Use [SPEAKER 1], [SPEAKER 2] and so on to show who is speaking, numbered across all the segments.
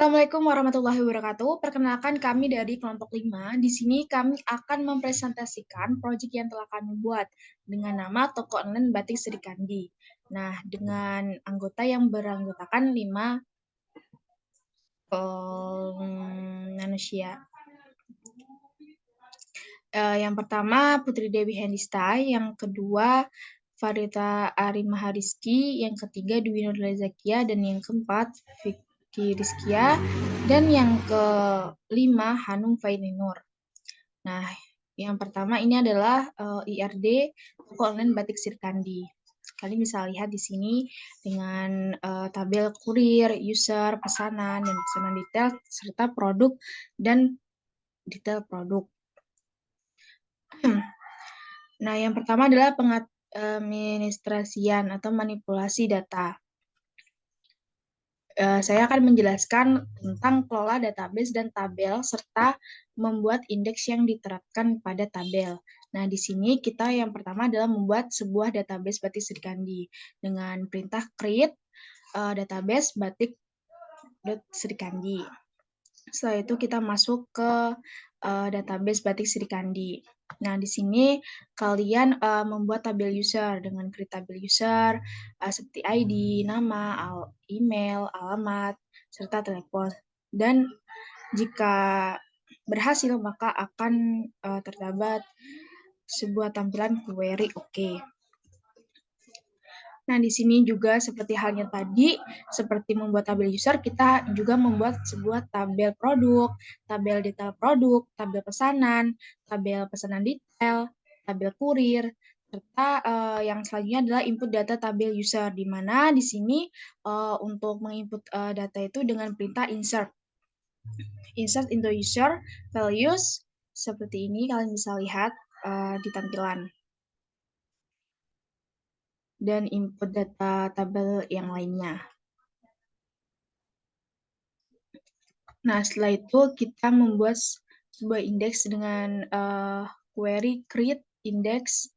[SPEAKER 1] Assalamualaikum warahmatullahi wabarakatuh. Perkenalkan kami dari kelompok 5. Di sini kami akan mempresentasikan proyek yang telah kami buat dengan nama Toko Online Batik Sri Kandi. Nah, dengan anggota yang beranggotakan 5 manusia. Yang pertama Putri Dewi Hendista, yang kedua Farita Arimahariski, yang ketiga Dwi Nurliza Zakia, dan yang keempat Vicky Rizkia, dan yang kelima Hanum Faininur. Nah, yang pertama ini adalah IRD Toko Online Batik Sri Kandi. Kalian bisa lihat di sini dengan tabel kurir, user, pesanan, dan pesanan detail, serta produk dan detail produk. Nah, yang pertama adalah pengadministrasian atau manipulasi data. Saya akan menjelaskan tentang kelola database dan tabel, serta membuat indeks yang diterapkan pada tabel. Nah, di sini kita yang pertama adalah membuat sebuah database batik Sri Kandi dengan perintah create database batik.Sri Kandi. Setelah itu kita masuk ke database batik Sri Kandi. Nah, di sini kalian membuat tabel user dengan create tabel user seperti ID, nama, email, alamat, serta telepon. Dan jika berhasil, maka akan terdapat sebuah tampilan query OK. Nah, di sini juga seperti halnya tadi, seperti membuat tabel user, kita juga membuat sebuah tabel produk, tabel detail produk, tabel pesanan detail, tabel kurir, serta yang selanjutnya adalah input data tabel user, di mana di sini untuk menginput data itu dengan perintah insert. Insert into user values, seperti ini kalian bisa lihat di tampilan. Dan input data tabel yang lainnya. Nah, setelah itu kita membuat sebuah indeks dengan query create index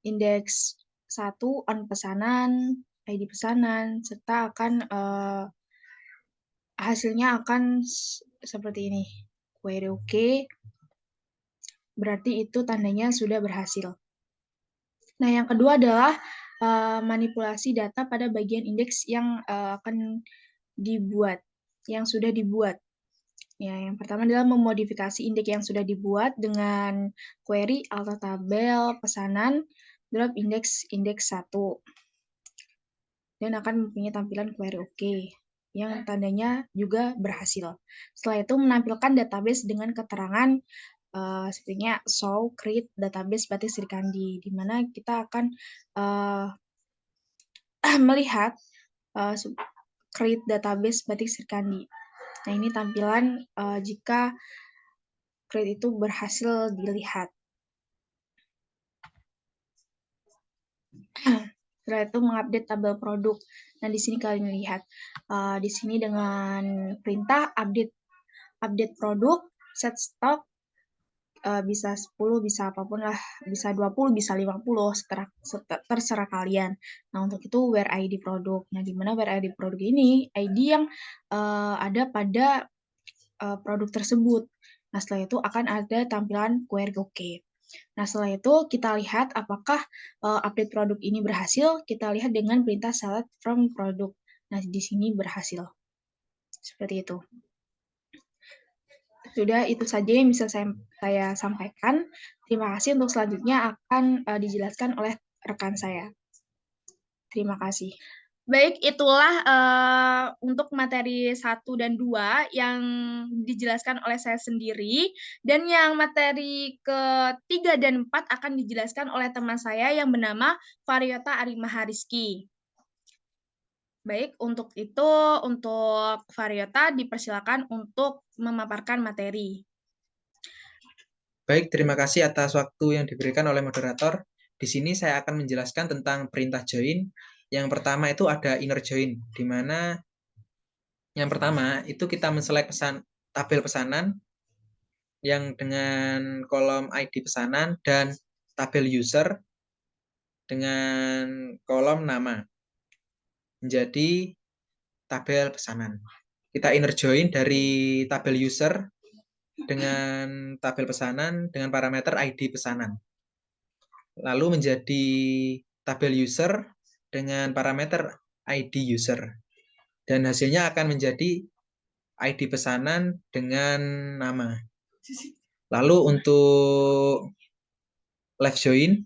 [SPEAKER 1] 1 on pesanan, ID pesanan, serta akan hasilnya akan seperti ini. Query OK, berarti itu tandanya sudah berhasil. Nah, yang kedua adalah manipulasi data pada bagian indeks yang akan dibuat, yang sudah dibuat. Ya, yang pertama adalah memodifikasi indeks yang sudah dibuat dengan query atau tabel pesanan drop indeks 1 dan akan mempunyai tampilan query OK yang tandanya juga berhasil. Setelah itu menampilkan database dengan keterangan sepertinya show create database batik Sri Kandi, di mana kita akan melihat create database batik Sri Kandi. Nah, ini tampilan jika create itu berhasil dilihat. Setelah itu mengupdate tabel produk. Nah, di sini kalian lihat di sini dengan perintah update produk, set stock, bisa 10, bisa apapun lah, bisa 20, bisa 50, terserah kalian. Nah, untuk itu where ID produk. Nah, di mana where ID produk ini ID yang ada pada produk tersebut. Nah, setelah itu akan ada tampilan query OK. Nah, setelah itu kita lihat apakah update produk ini berhasil. Kita lihat dengan perintah select from product. Nah, di sini berhasil. Seperti itu. Sudah, itu saja yang bisa saya sampaikan. Terima kasih. Untuk selanjutnya akan dijelaskan oleh rekan saya. Terima kasih. Baik, itulah untuk materi 1 dan 2 yang dijelaskan oleh saya sendiri, dan yang materi ke-3 dan 4 akan dijelaskan oleh teman saya yang bernama Variota Arimahariski. Baik, untuk itu, untuk Variota dipersilakan untuk memaparkan materi.
[SPEAKER 2] Baik, terima kasih atas waktu yang diberikan oleh moderator. Di sini saya akan menjelaskan tentang perintah join. Yang pertama itu ada inner join, di mana yang pertama itu kita men-select tabel pesanan yang dengan kolom ID pesanan dan tabel user dengan kolom nama menjadi tabel pesanan. kita inner join dari tabel user dengan tabel pesanan dengan parameter ID pesanan. Lalu menjadi tabel user dengan parameter ID user. Dan hasilnya akan menjadi ID pesanan dengan nama. Lalu untuk left join,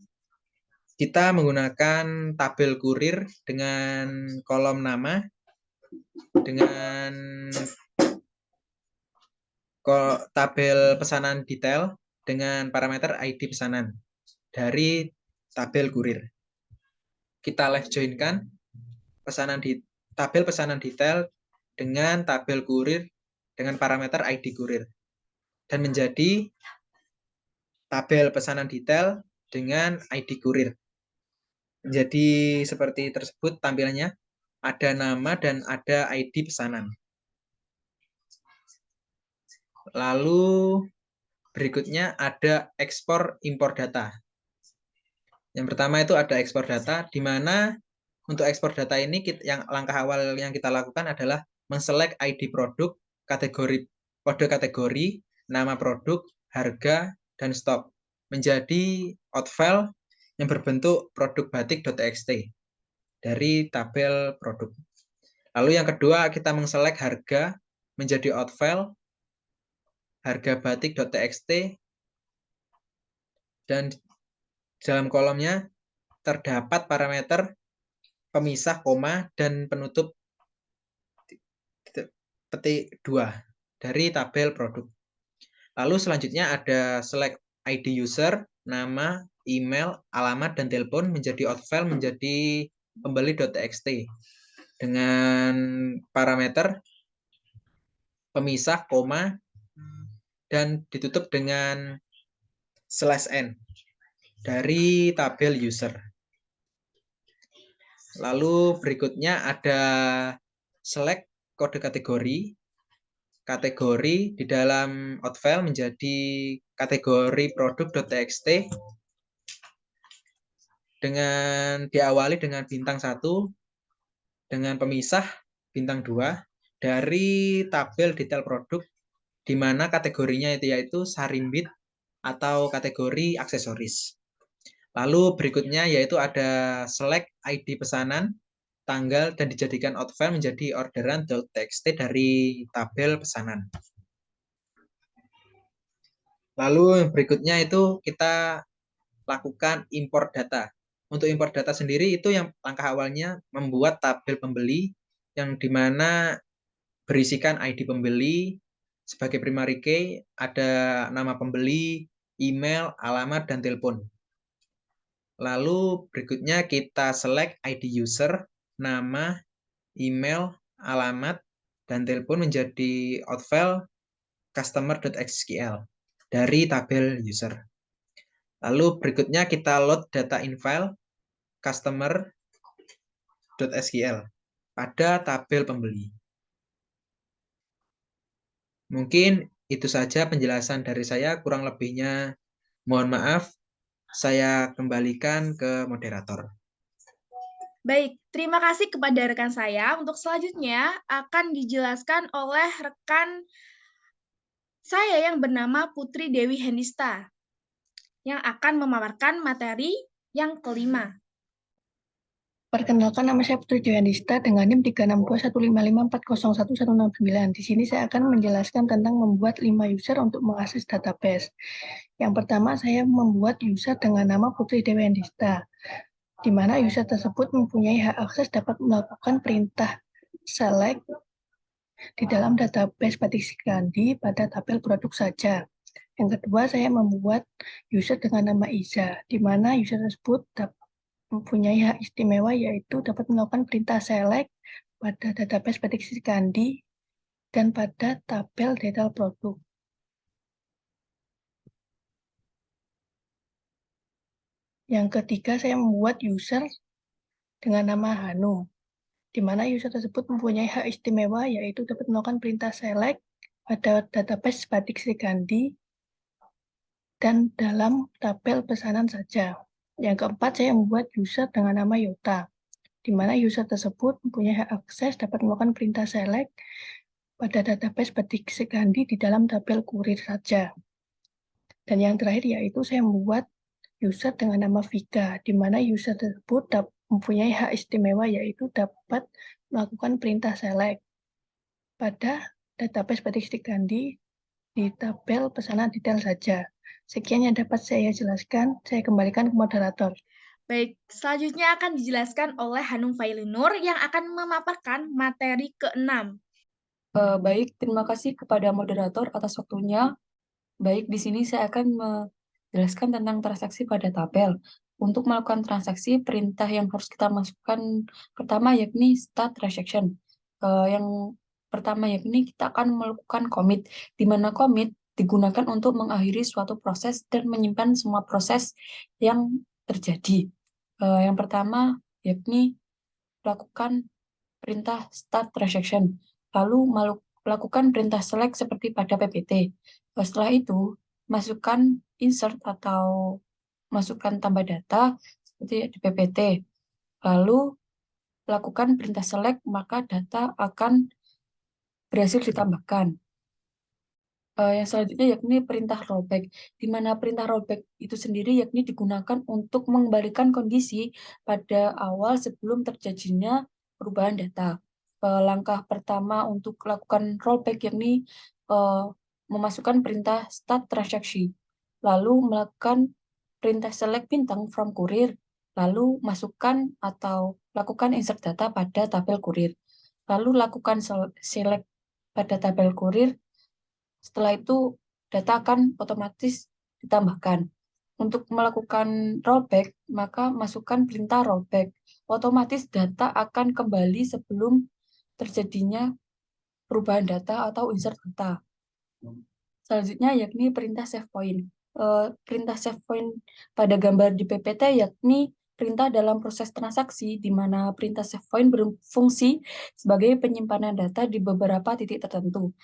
[SPEAKER 2] kita menggunakan tabel kurir dengan kolom nama, dengan tabel pesanan detail dengan parameter ID pesanan dari tabel kurir. Kita left join-kan tabel pesanan detail dengan tabel kurir dengan parameter ID kurir. Dan menjadi tabel pesanan detail dengan ID kurir. Jadi seperti tersebut tampilannya, ada nama dan ada ID pesanan. Lalu berikutnya ada ekspor impor data. Yang pertama itu ada ekspor data, di mana untuk ekspor data ini yang langkah awal yang kita lakukan adalah menselect ID produk, kategori kode kategori, nama produk, harga, dan stok menjadi outfile yang berbentuk produk batik.txt dari tabel produk. Lalu yang kedua kita menselect harga menjadi outfile harga batik.txt dan dalam kolomnya terdapat parameter pemisah koma dan penutup petik 2 dari tabel produk. Lalu selanjutnya ada select ID user, nama, email, alamat, dan telepon menjadi outfile menjadi pembeli.txt dengan parameter pemisah koma dan ditutup dengan /n dari tabel user. Lalu berikutnya ada select kode kategori. Kategori di dalam outfile menjadi kategori produk.txt dengan diawali dengan bintang 1 dengan pemisah bintang 2 dari tabel detail produk di mana kategorinya itu yaitu sarimbit atau kategori aksesoris. Lalu berikutnya yaitu ada select ID pesanan, tanggal, dan dijadikan outfile menjadi orderan.txt dari tabel pesanan. Lalu yang berikutnya itu kita lakukan import data. Untuk import data sendiri itu yang langkah awalnya membuat tabel pembeli yang dimana berisikan ID pembeli sebagai primary key, ada nama pembeli, email, alamat, dan telepon. Lalu berikutnya kita select ID user, nama, email, alamat, dan telepon menjadi outfile customer.sql dari tabel user. Lalu berikutnya kita load data in file customer.sql pada tabel pembeli. Mungkin itu saja penjelasan dari saya, kurang lebihnya mohon maaf. Saya kembalikan ke moderator.
[SPEAKER 1] Baik, terima kasih kepada rekan saya. Untuk selanjutnya akan dijelaskan oleh rekan saya yang bernama Putri Dewi Hendista yang akan memaparkan materi yang kelima.
[SPEAKER 3] Perkenalkan, nama saya Putri Dewi Hendista dengan NIM 3621554011169. Di sini saya akan menjelaskan tentang membuat 5 user untuk mengakses database. Yang pertama, saya membuat user dengan nama Putri Dewi Hendista, di mana user tersebut mempunyai hak akses dapat melakukan perintah select di dalam database Batik Sikandi pada tabel produk saja. Yang kedua, saya membuat user dengan nama Iza, di mana user tersebut mempunyai hak istimewa yaitu dapat melakukan perintah select pada database Batik Sikandi dan pada tabel detail produk. Yang ketiga, saya membuat user dengan nama Hanum, di mana user tersebut mempunyai hak istimewa yaitu dapat melakukan perintah select pada database Batik Sikandi dan dalam tabel pesanan saja. Yang keempat, saya membuat user dengan nama Yota, di mana user tersebut mempunyai hak akses dapat melakukan perintah select pada database batik sekandi di dalam tabel kurir saja. Dan yang terakhir yaitu saya membuat user dengan nama Vika, di mana user tersebut mempunyai hak istimewa yaitu dapat melakukan perintah select pada database batik sekandi di tabel pesanan detail saja. Sekian yang dapat saya jelaskan, saya kembalikan ke moderator.
[SPEAKER 1] Baik, selanjutnya akan dijelaskan oleh Hanum Failinur yang akan memaparkan materi ke-6.
[SPEAKER 4] Baik, terima kasih kepada moderator atas waktunya. Baik, di sini saya akan menjelaskan tentang transaksi pada tabel. Untuk melakukan transaksi, perintah yang harus kita masukkan pertama yakni start transaction. Yang pertama yakni kita akan melakukan commit, di mana commit digunakan untuk mengakhiri suatu proses dan menyimpan semua proses yang terjadi. Yang pertama yakni lakukan perintah start transaction, lalu melakukan perintah select seperti pada PPT. Setelah itu, masukkan insert atau masukkan tambah data seperti di PPT. Lalu lakukan perintah select, maka data akan berhasil ditambahkan. Yang selanjutnya yakni perintah rollback, di mana perintah rollback itu sendiri yakni digunakan untuk mengembalikan kondisi pada awal sebelum terjadinya perubahan data. Langkah pertama untuk melakukan rollback yakni memasukkan perintah start transaksi, lalu melakukan perintah select bintang from kurir, lalu masukkan atau lakukan insert data pada tabel kurir, lalu lakukan select pada tabel kurir. Setelah itu, data akan otomatis ditambahkan. Untuk melakukan rollback, maka masukkan perintah rollback. Otomatis data akan kembali sebelum terjadinya perubahan data atau insert data. Selanjutnya yakni perintah save point. Perintah save point pada gambar di PPT yakni perintah dalam proses transaksi, di mana perintah save point berfungsi sebagai penyimpanan data di beberapa titik tertentu.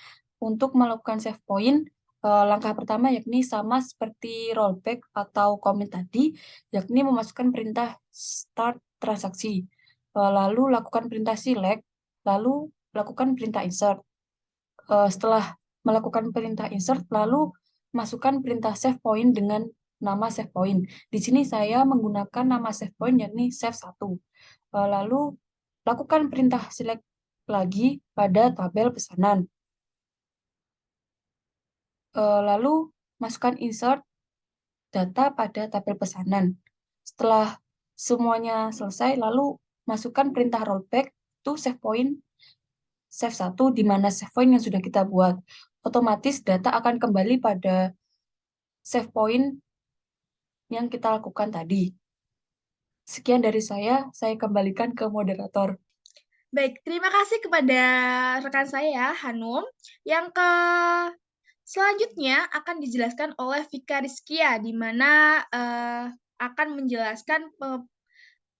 [SPEAKER 4] Untuk melakukan save point, langkah pertama yakni sama seperti rollback atau commit tadi, yakni memasukkan perintah start transaksi, lalu lakukan perintah select, lalu lakukan perintah insert. Setelah melakukan perintah insert, lalu masukkan perintah save point dengan nama save point. Di sini saya menggunakan nama save point yakni save 1. Lalu lakukan perintah select lagi pada tabel pesanan. Lalu masukkan insert data pada tabel pesanan. Setelah semuanya selesai, lalu masukkan perintah rollback to save point save 1, di mana save point yang sudah kita buat. Otomatis data akan kembali pada save point yang kita lakukan tadi. Sekian dari saya kembalikan ke moderator.
[SPEAKER 1] Baik, terima kasih kepada rekan saya, Hanum. Selanjutnya akan dijelaskan oleh Vika Rizkia, di mana akan menjelaskan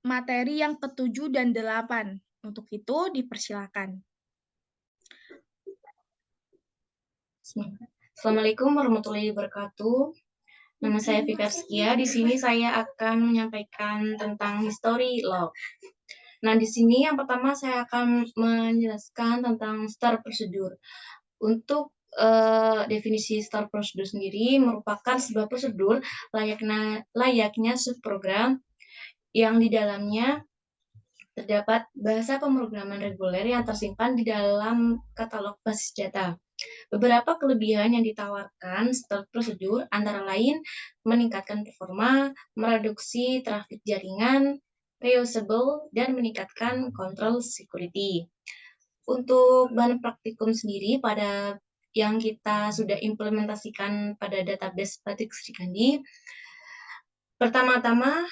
[SPEAKER 1] materi yang ke-7 dan 8. Untuk itu, dipersilakan.
[SPEAKER 5] Assalamualaikum warahmatullahi wabarakatuh. Nama saya Vika Rizkia. Di sini saya akan menyampaikan tentang history log. Nah, di sini yang pertama saya akan menjelaskan tentang start procedure. Untuk definisi start procedure sendiri merupakan sebuah prosedur layaknya subprogram yang di dalamnya terdapat bahasa pemrograman reguler yang tersimpan di dalam katalog basis data. Beberapa kelebihan yang ditawarkan start procedure antara lain meningkatkan performa, mereduksi trafik jaringan, reusable, dan meningkatkan control security. Untuk bahan praktikum sendiri pada yang kita sudah implementasikan pada database Batik Srikandi, pertama-tama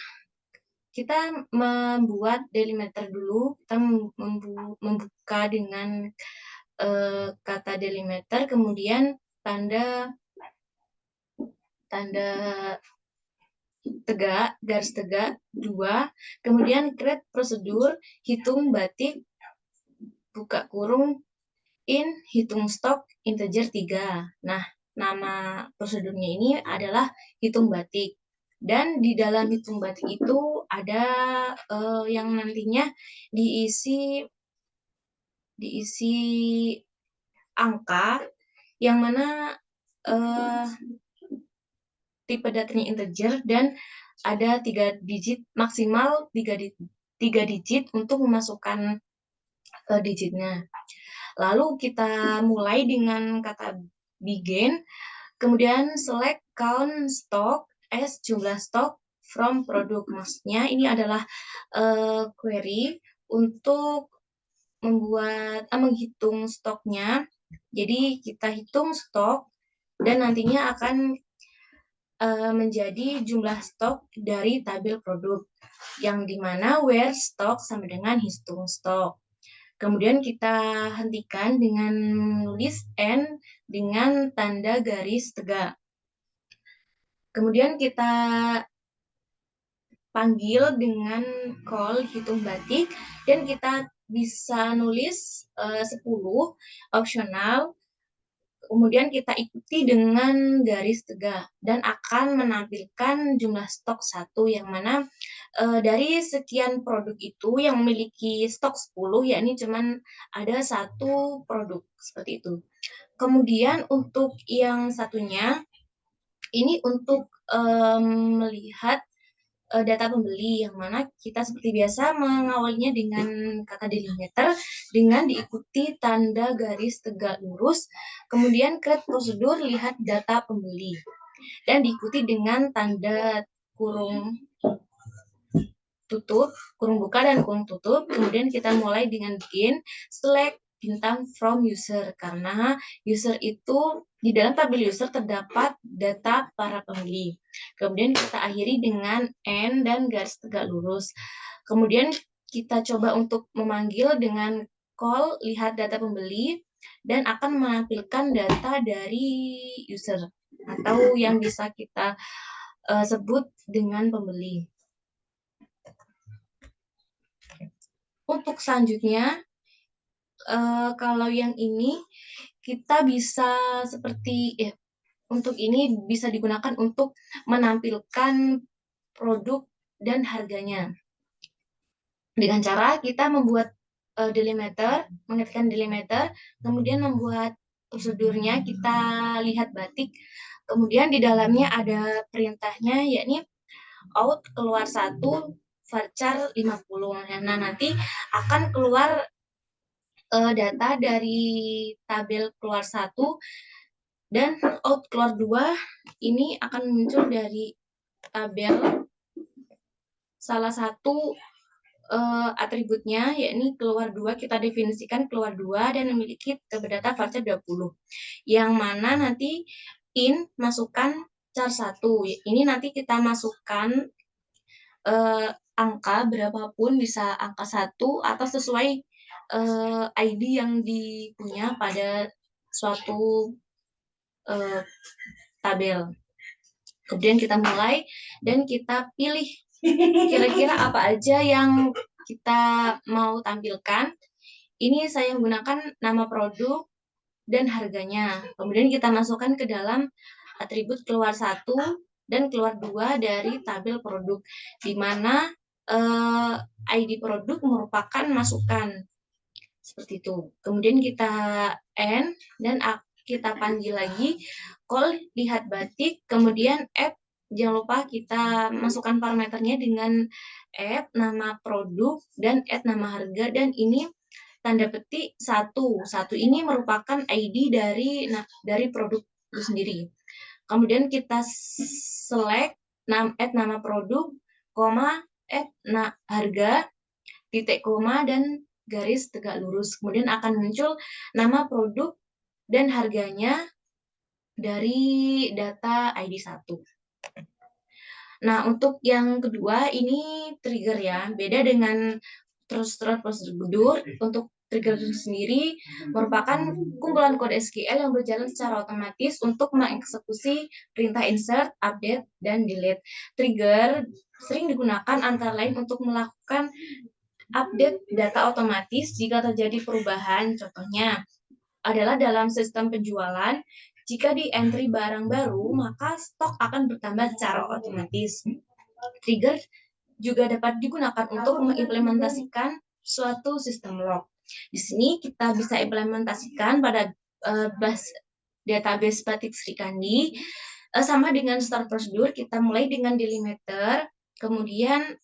[SPEAKER 5] kita membuat delimiter dulu. Kita membuka dengan kata delimiter, kemudian tanda tegak, garis tegak 2, kemudian create prosedur, hitung batik, buka kurung, in, hitung stok, integer 3. Nah, nama prosedurnya ini adalah hitung batik. Dan di dalam hitung batik itu ada yang nantinya diisi angka yang mana tipe datanya integer dan ada 3 digit, maksimal 3 digit untuk memasukkan digitnya. Lalu kita mulai dengan kata begin, kemudian select count stock as jumlah stok from produk. Maksudnya ini adalah query untuk menghitung stoknya. Jadi kita hitung stok dan nantinya akan menjadi jumlah stok dari tabel produk, yang dimana where stock sama dengan hitung stok. Kemudian kita hentikan dengan list n dengan tanda garis tegak. Kemudian kita panggil dengan call hitung batik dan kita bisa nulis 10 opsional. Kemudian kita ikuti dengan garis tegak dan akan menampilkan jumlah stok 1, yang mana dari sekian produk itu yang memiliki stok 10, yakni cuman ada 1 produk, seperti itu. Kemudian untuk yang satunya, ini untuk melihat data pembeli, yang mana kita seperti biasa mengawalinya dengan kata delimiter dengan diikuti tanda garis tegak lurus, kemudian create prosedur lihat data pembeli dan diikuti dengan tanda kurung tutup, kurung buka dan kurung tutup. Kemudian kita mulai dengan begin, select bintang from user, karena user itu di dalam tabel user terdapat data para pembeli. Kemudian kita akhiri dengan N dan garis tegak lurus. Kemudian kita coba untuk memanggil dengan call lihat data pembeli dan akan menampilkan data dari user atau yang bisa kita sebut dengan pembeli. Untuk selanjutnya, kalau yang ini kita bisa seperti untuk ini bisa digunakan untuk menampilkan produk dan harganya. Dengan cara kita membuat delimiter, mengetikkan delimiter, kemudian membuat prosedurnya, kita lihat batik, kemudian di dalamnya ada perintahnya, yakni out keluar 1, varchar 50. Nah, nanti akan keluar data dari tabel keluar 1 dan out keluar 2 ini akan muncul dari tabel salah satu atributnya, yakni keluar 2. Kita definisikan keluar 2 dan memiliki tipe data varchar 20, yang mana nanti in masukkan char 1. Ini nanti kita masukkan angka berapapun, bisa angka 1 atau sesuai ID yang dipunya pada suatu tabel. Kemudian kita mulai dan kita pilih kira-kira apa aja yang kita mau tampilkan. Ini saya menggunakan nama produk dan harganya. Kemudian kita masukkan ke dalam atribut keluar 1 dan keluar 2 dari tabel produk, di mana ID produk merupakan masukan. Seperti itu. Kemudian kita end dan kita panggil lagi call lihat batik, kemudian add, jangan lupa kita masukkan parameternya dengan add nama produk dan add nama harga, dan ini tanda petik 1. 1 ini merupakan ID dari produk itu sendiri. Kemudian kita select add nama produk, koma, add harga, titik koma, dan garis tegak lurus. Kemudian akan muncul nama produk dan harganya dari data ID 1. Nah, untuk yang kedua ini trigger ya. Beda dengan prosedur. Untuk trigger sendiri merupakan kumpulan kode SQL yang berjalan secara otomatis untuk mengeksekusi perintah insert, update, dan delete. Trigger sering digunakan antara lain untuk melakukan update data otomatis jika terjadi perubahan. Contohnya adalah dalam sistem penjualan, jika di entry barang baru, maka stok akan bertambah secara otomatis. Trigger juga dapat digunakan untuk mengimplementasikan suatu sistem log. Di sini kita bisa implementasikan pada database Batik Sri Kandi. Sama dengan start prosedur, kita mulai dengan delimiter, kemudian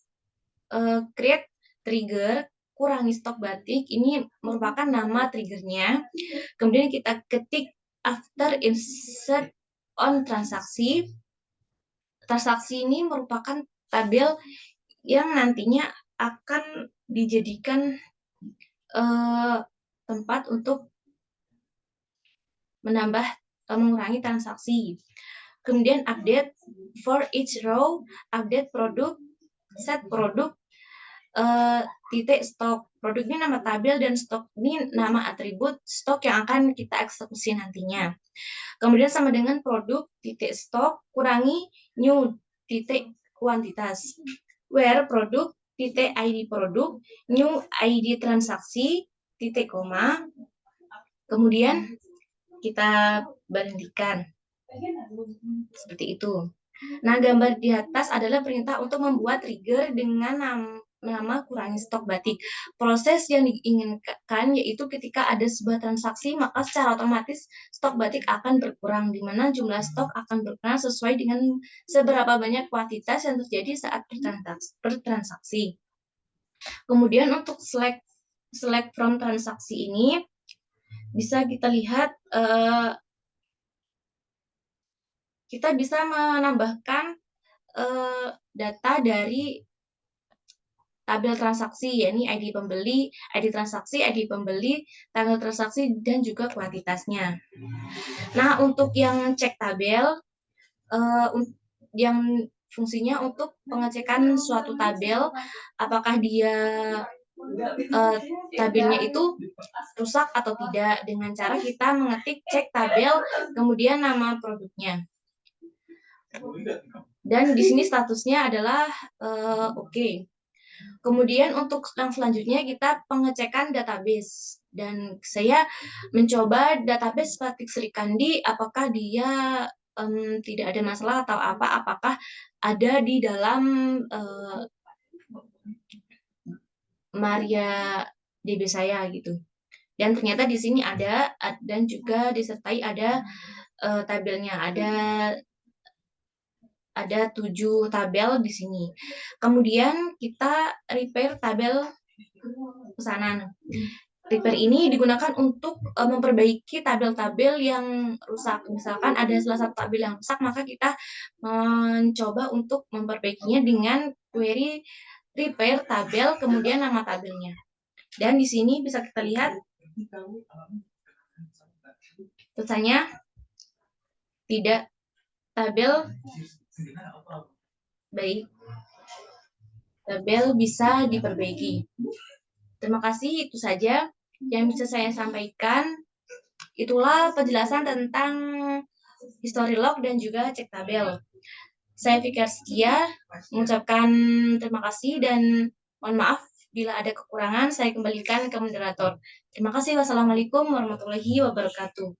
[SPEAKER 5] create trigger, kurangi stok batik, ini merupakan nama triggernya. Kemudian kita ketik after insert on transaksi. Transaksi ini merupakan tabel yang nantinya akan dijadikan tempat untuk mengurangi transaksi. Kemudian update for each row, update produk, set produk, titik stok. Produk ini nama tabel dan stok ini nama atribut stok yang akan kita eksekusi nantinya. Kemudian sama dengan produk, titik stok, kurangi new, titik kuantitas. Where produk, titik ID produk, new ID transaksi, titik koma. Kemudian kita berhentikan. Seperti itu. Nah, gambar di atas adalah perintah untuk membuat trigger dengan nama kurangi stok batik. Proses yang diinginkan yaitu ketika ada sebuah transaksi, maka secara otomatis stok batik akan berkurang, di mana jumlah stok akan berkurang sesuai dengan seberapa banyak kuantitas yang terjadi saat bertransaksi. Kemudian untuk select from transaksi ini, bisa kita lihat kita bisa menambahkan data dari tabel transaksi, yakni ID pembeli, ID transaksi, ID pembeli, tanggal transaksi, dan juga kuantitasnya. Nah, untuk yang cek tabel, yang fungsinya untuk pengecekan suatu tabel, apakah dia tabelnya itu rusak atau tidak, dengan cara kita mengetik cek tabel, kemudian nama produknya. Dan di sini statusnya adalah oke. Kemudian untuk yang selanjutnya kita pengecekan database. Dan saya mencoba database Batik Sri Kandi, apakah dia tidak ada masalah atau apakah ada di dalam Maria DB saya gitu. Dan ternyata di sini ada, dan juga disertai ada tabelnya, ada 7 tabel di sini. Kemudian kita repair tabel pesanan. Repair ini digunakan untuk memperbaiki tabel-tabel yang rusak. Misalkan ada salah satu tabel yang rusak, maka kita mencoba untuk memperbaikinya dengan query repair tabel, kemudian nama tabelnya. Dan di sini bisa kita lihat tulisannya tidak tabel. Baik, tabel bisa diperbaiki. Terima kasih, itu saja yang bisa saya sampaikan. Itulah penjelasan tentang history log dan juga cek tabel. Saya Fikar Skia mengucapkan terima kasih dan mohon maaf bila ada kekurangan, saya kembalikan ke moderator. Terima kasih. Wassalamualaikum warahmatullahi wabarakatuh.